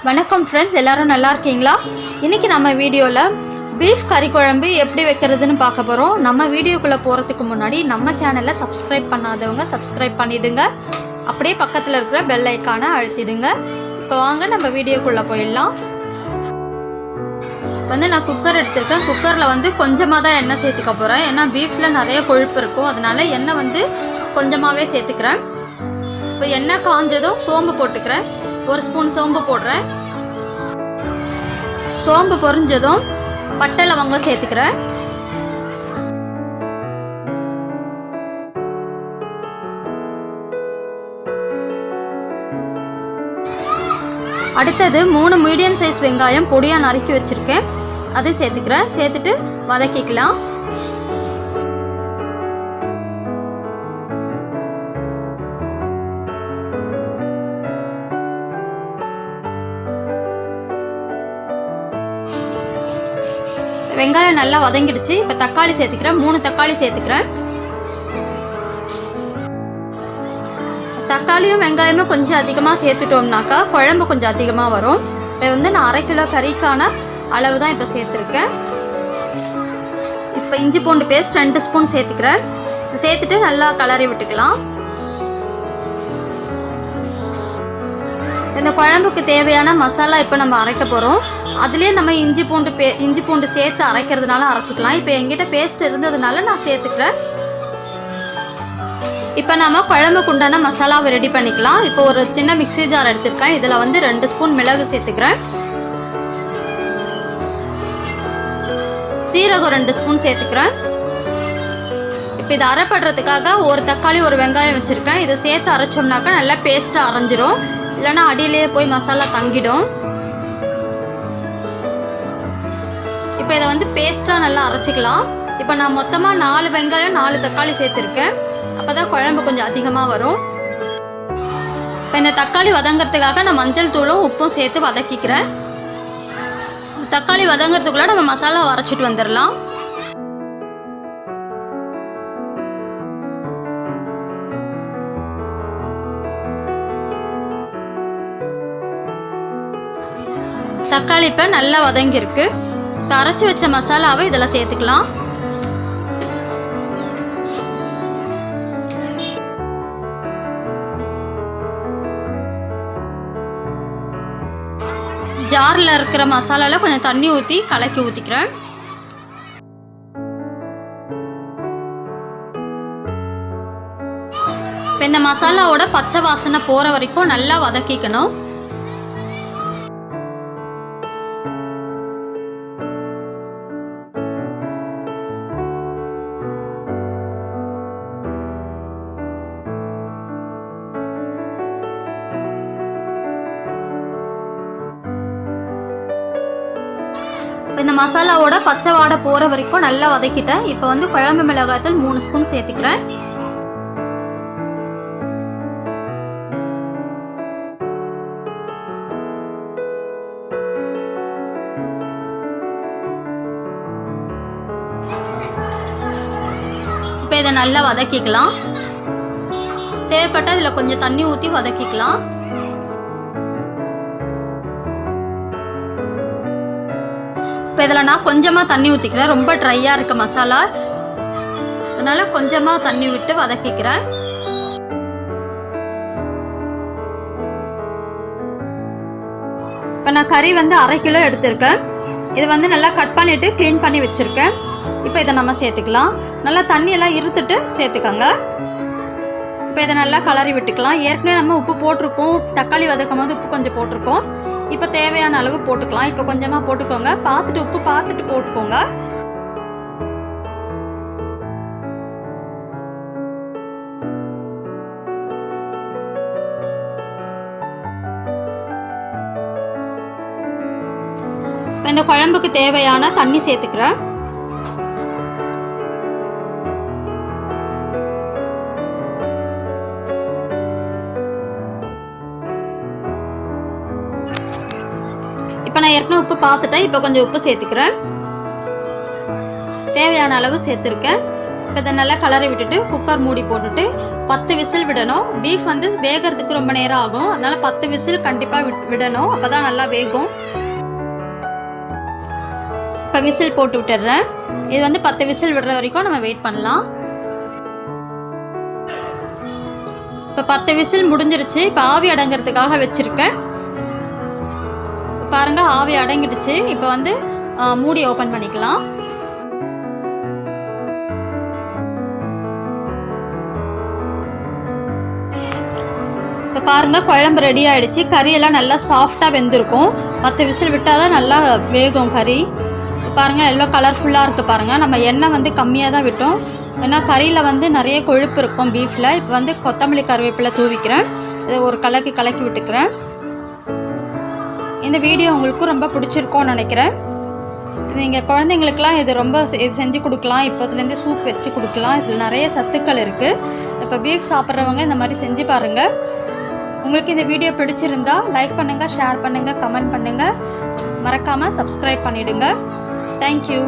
வணக்கம் ஃப்ரெண்ட்ஸ், எல்லாரும் நல்லா இருக்கீங்களா? இன்றைக்கி நம்ம வீடியோவில் பீஃப் கறி குழம்பு எப்படி வைக்கிறதுன்னு பார்க்க போகிறோம். நம்ம வீடியோக்குள்ளே போகிறதுக்கு முன்னாடி நம்ம சேனலை சப்ஸ்கிரைப் பண்ணாதவங்க சப்ஸ்கிரைப் பண்ணிவிடுங்க. அப்படியே பக்கத்தில் இருக்கிற பெல் ஐக்கானை அழுத்திடுங்க. இப்போ வாங்க நம்ம வீடியோக்குள்ளே போயிடலாம். நான் குக்கர் எடுத்துருக்கேன். குக்கரில் கொஞ்சமாக தான் எண்ணெய் சேர்த்துக்க போகிறேன். ஏன்னா பீஃபில் நிறைய கொழுப்பு இருக்கும், அதனால எண்ணெய் கொஞ்சமாகவே சேர்த்துக்கிறேன். இப்போ எண்ணெய் காஞ்சதும் சோம்பு போட்டுக்கிறேன். 1 ஸ்பூன் சோம்பு போடுறேன். சோம்பு பொரிஞ்சதும் பட்டை லவங்கம் சேர்த்துக்கிறேன். அடுத்தது 3 மீடியம் சைஸ் வெங்காயம் பொடியாக நறுக்கி வச்சுருக்கேன், அதை சேர்த்துக்கிறேன். சேர்த்துட்டு வதக்கிக்கலாம். வெங்காயம் நல்லா வதங்கிடுச்சு. இப்போ தக்காளி சேர்த்துக்கிறேன். 3 தக்காளி சேர்த்துக்கிறேன். தக்காளியும் வெங்காயமும் கொஞ்சம் அதிகமாக சேர்த்துட்டோம்னாக்கா குழம்பு கொஞ்சம் அதிகமாக வரும். இப்போ நான் 1/2 கிலோ கறிக்கான அளவு தான் இப்போ சேர்த்துருக்கேன். இப்போ இஞ்சி பூண்டு பேஸ்ட் 2 ஸ்பூன் சேர்த்துக்கிறேன். சேர்த்துட்டு நல்லா கலரி விட்டுக்கலாம். இந்த குழம்புக்கு தேவையான மசாலா இப்போ நம்ம அரைக்க போகிறோம். அதுலேயே நம்ம இஞ்சி பூண்டு சேர்த்து அரைக்கிறதுனால அரைச்சிக்கலாம். இப்போ என்கிட்ட பேஸ்ட் இருந்ததுனால நான் சேர்த்துக்கிறேன். இப்போ நம்ம குழம்புக்கு உண்டான மசாலாவை ரெடி பண்ணிக்கலாம். இப்போ ஒரு சின்ன மிக்ஸி ஜார் எடுத்துருக்கேன். இதில் 2 ஸ்பூன் மிளகு சேர்த்துக்கிறேன். சீரகம் 2 ஸ்பூன் சேர்த்துக்கிறேன். இப்போ இதை அரைப்படுறதுக்காக ஒரு தக்காளி ஒரு வெங்காயம் வச்சுருக்கேன். இதை சேர்த்து அரைச்சோம்னாக்கா நல்லா பேஸ்ட்டாக அரைஞ்சிரும், இல்லைன்னா அடியிலேயே போய் மசாலா தங்கிடும். இப்போ இதை பேஸ்ட்டாக நல்லா அரைச்சிக்கலாம். இப்போ நான் மொத்தமாக 4 வெங்காயம் 4 தக்காளி சேர்த்துருக்கேன். அப்போ தான் குழம்பு கொஞ்சம் அதிகமாக வரும். இப்போ இந்த தக்காளி வதங்கிறதுக்காக நான் மஞ்சள் தூளும் உப்பும் சேர்த்து வதக்கிக்கிறேன். தக்காளி வதங்கிறதுக்குள்ளே நம்ம மசாலா அரைச்சிட்டு வந்துடலாம். தக்காளி இப்போ நல்லா வதங்கியிருக்கு. இப்போ அரைச்சி வச்ச மசாலாவை இதில் சேர்த்துக்கலாம். ஜாரில் இருக்கிற மசாலாவில் கொஞ்சம் தண்ணி ஊற்றி கலக்கி ஊற்றிக்கிறேன். இப்போ இந்த மசாலாவோட பச்சை வாசனை போகிற வரைக்கும் நல்லா வதக்கிக்கணும். இந்த மசாலாவோட பச்சை வாடை போகிற வரைக்கும் நல்லா வதக்கிட்டேன். இப்போ குழம்பு மிளகாய்த்தூள் 3 ஸ்பூன் சேர்த்துக்கிறேன். இப்போ இதை நல்லா வதக்கிக்கலாம். தேவைப்பட்டால் இதில் கொஞ்சம் தண்ணி ஊற்றி வதக்கிக்கலாம். இப்போ இதில் நான் கொஞ்சமாக தண்ணி ஊற்றிக்கிறேன். ரொம்ப ட்ரையாக இருக்க மசாலா, அதனால் கொஞ்சமாக தண்ணி விட்டு வதக்கிக்கிறேன். இப்போ நான் கறி 1/2 கிலோ எடுத்திருக்கேன். இது நல்லா கட் பண்ணிவிட்டு க்ளீன் பண்ணி வச்சுருக்கேன். இப்போ இதை நம்ம சேர்த்துக்கலாம். நல்லா தண்ணியெல்லாம் இருத்துட்டு சேர்த்துக்கோங்க. இப்போ இதை நல்லா கலரி விட்டுக்கலாம். ஏற்கனவே நம்ம உப்பு போட்டிருக்கோம், தக்காளி வதக்கும் போது உப்பு கொஞ்சம் போட்டிருக்கோம். இப்போ தேவையான அளவு போட்டுக்கலாம். இப்போ கொஞ்சமாக போட்டுக்கோங்க, பார்த்துட்டு உப்பு பார்த்துட்டு போட்டுக்கோங்க. இப்போ இந்த குழம்புக்கு தேவையான தண்ணி சேர்த்துக்கிறேன். இப்போ நான் ஏற்கனவே உப்பு பார்த்துட்டேன். இப்போ கொஞ்சம் உப்பு சேர்த்துக்கிறேன். தேவையான அளவு சேர்த்துருக்கேன். இப்போ இதை நல்லா கலரை விட்டுட்டு குக்கர் மூடி போட்டுட்டு 10 விசில் விடணும். பீஃப் வந்து வேகிறதுக்கு ரொம்ப நேரம் ஆகும், அதனால் 10 விசில் கண்டிப்பாக விடணும், அப்போ தான் நல்லா வேகும். இப்போ விசில் போட்டு விட்டுடுறேன். இது வந்து 10 விசில் விடுற வரைக்கும் நம்ம வெயிட் பண்ணலாம். இப்போ 10 விசில் முடிஞ்சிருச்சு. இப்போ ஆவி அடங்கிறதுக்காக வச்சுருக்கேன். பாருங்கள், ஆவி அடங்கிடுச்சு. இப்போ வந்து மூடி ஓப்பன் பண்ணிக்கலாம். இப்போ பாருங்கள், குழம்பு ரெடி ஆகிடுச்சு. கறியெல்லாம் நல்லா சாஃப்டாக வெந்திருக்கும். 10 விசில் விட்டால் தான் நல்லா வேகும் கறி. பாருங்கள், எல்லாம் கலர்ஃபுல்லாக இருக்குது. பாருங்கள், நம்ம எண்ணெய் வந்து கம்மியாக தான் விட்டோம், ஏன்னா கறியில் வந்து நிறைய கொழுப்பு இருக்கும் பீஃபில். இப்போ வந்து கொத்தமல்லி கருவேப்பிலை தூவிக்கிறேன். இதை ஒரு கலக்கி விட்டுக்கிறேன். இந்த வீடியோ உங்களுக்கு ரொம்ப பிடிச்சிருக்கோன்னு நினைக்கிறேன். நீங்கள் குழந்தைங்களுக்கெலாம் இது ரொம்ப செஞ்சு கொடுக்கலாம். இப்போதுலேருந்து சூப் வச்சு கொடுக்கலாம். இதில் நிறைய சத்துக்கள் இருக்குது. இப்போ பீஃப் சாப்பிட்றவங்க இந்த மாதிரி செஞ்சு பாருங்கள். உங்களுக்கு இந்த வீடியோ பிடிச்சிருந்தா லைக் பண்ணுங்கள், ஷேர் பண்ணுங்கள், கமெண்ட் பண்ணுங்கள். மறக்காமல் சப்ஸ்கிரைப் பண்ணிவிடுங்க. தேங்க்யூ.